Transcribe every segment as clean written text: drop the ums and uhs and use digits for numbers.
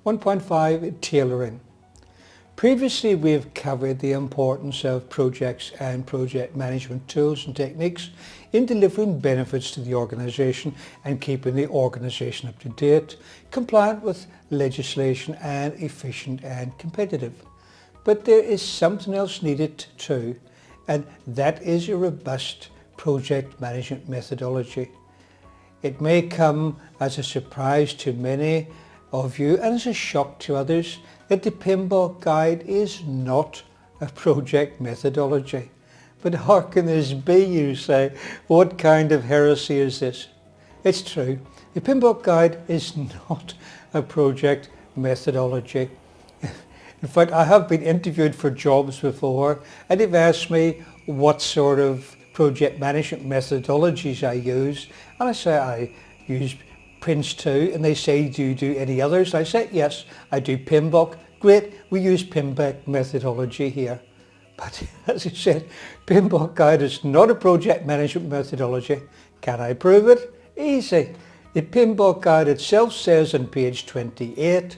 1.5 Tailoring. Previously we have covered the importance of projects and project management tools and techniques in delivering benefits to the organisation and keeping the organisation up to date, compliant with legislation and efficient and competitive. But there is something else needed too, and that is a robust project management methodology. It may come as a surprise to many of you and as a shock to others that the PMBOK guide is not a project methodology. But how can this be, you say? What kind of heresy is this? It's true. The PMBOK guide is not a project methodology. In fact, I have been interviewed for jobs before and they've asked me what sort of project management methodologies I use, and I say I use Prince2, and they say, do you do any others? I say, yes, I do PMBOK. Great, we use PMBOK methodology here. But as I said, PMBOK guide is not a project management methodology. Can I prove it? Easy. The PMBOK guide itself says on page 28,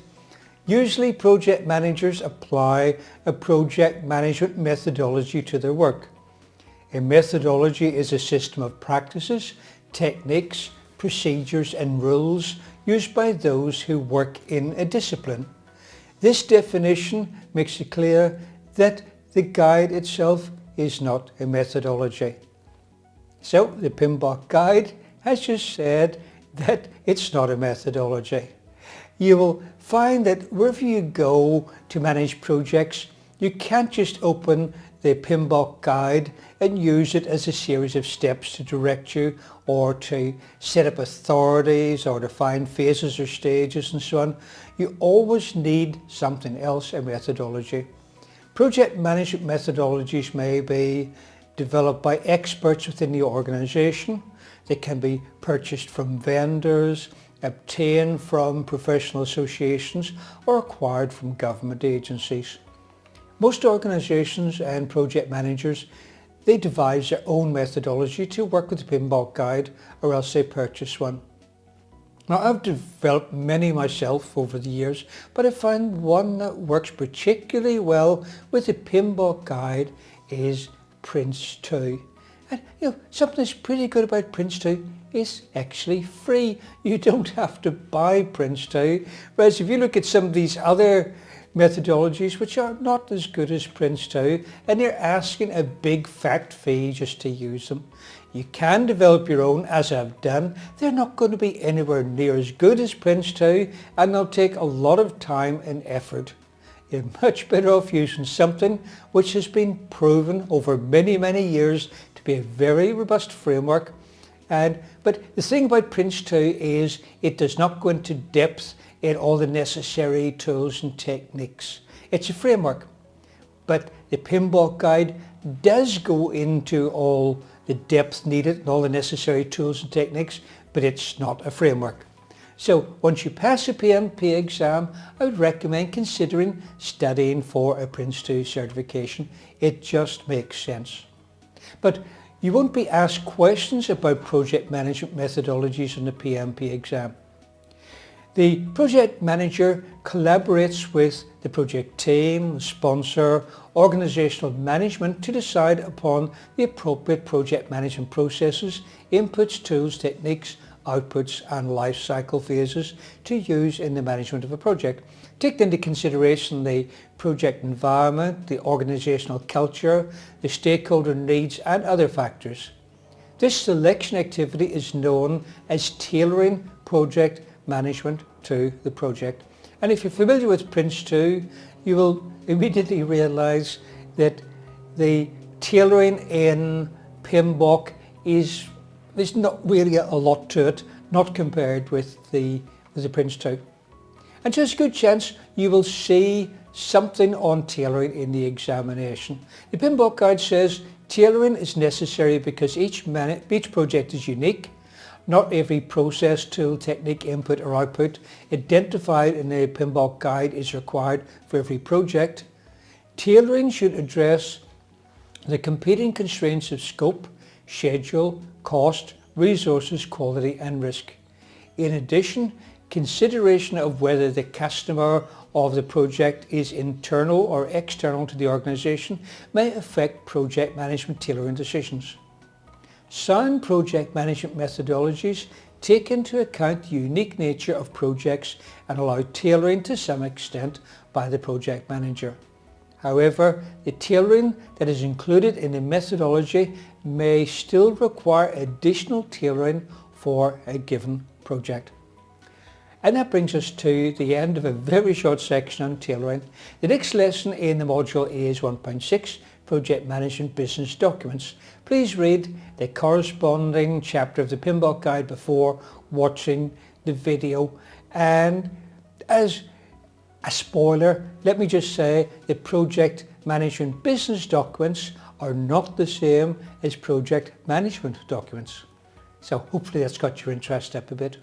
usually project managers apply a project management methodology to their work. A methodology is a system of practices, techniques, procedures and rules used by those who work in a discipline. This definition makes it clear that the guide itself is not a methodology. So the PMBOK guide has just said that it's not a methodology. You will find that wherever you go to manage projects, you can't just open the PMBOK guide and use it as a series of steps to direct you or to set up authorities or to find phases or stages and so on. You always need something else, a methodology. Project management methodologies may be developed by experts within the organisation. They can be purchased from vendors, obtained from professional associations or acquired from government agencies. Most organisations and project managers, they devise their own methodology to work with the PMBOK guide, or else they purchase one. Now, I've developed many myself over the years, but I find one that works particularly well with the PMBOK guide is Prince2. And something that's pretty good about Prince2 is actually free. You don't have to buy Prince2. Whereas if you look at some of these other methodologies which are not as good as Prince2 and they're asking a big fat fee just to use them. You can develop your own, as I've done. They're not going to be anywhere near as good as Prince2 and they'll take a lot of time and effort. You're much better off using something which has been proven over many years to be a very robust framework. But the thing about Prince2 is it does not go into depth in all the necessary tools and techniques. It's a framework, but the PMBOK guide does go into all the depth needed and all the necessary tools and techniques, but it's not a framework. So once you pass a PMP exam, I would recommend considering studying for a Prince2 certification. It just makes sense. But you won't be asked questions about project management methodologies in the PMP exam. The project manager collaborates with the project team, the sponsor, organisational management to decide upon the appropriate project management processes, inputs, tools, techniques, outputs and life cycle phases to use in the management of a project. Take into consideration the project environment, the organisational culture, the stakeholder needs and other factors. This selection activity is known as tailoring project management to the project. And if you're familiar with Prince2, you will immediately realise that the tailoring in PMBOK there's not really a lot to it, not compared with the Prince2. And so there's a good chance you will see something on tailoring in the examination. The PMBOK guide says tailoring is necessary because each project is unique. Not every process, tool, technique, input or output identified in the PMBOK guide is required for every project. Tailoring should address the competing constraints of scope, schedule, cost, resources, quality and risk. In addition, Consideration of whether the customer of the project is internal or external to the organisation may affect project management tailoring decisions. Sound project management methodologies take into account the unique nature of projects and allow tailoring to some extent by the project manager. However, the tailoring that is included in the methodology may still require additional tailoring for a given project. And that brings us to the end of a very short section on tailoring. The next lesson in the module is 1.6, Project Management Business Documents. Please read the corresponding chapter of the Pinbolt Guide before watching the video. And as a spoiler, let me just say that Project Management Business Documents are not the same as Project Management Documents. So hopefully that's got your interest up a bit.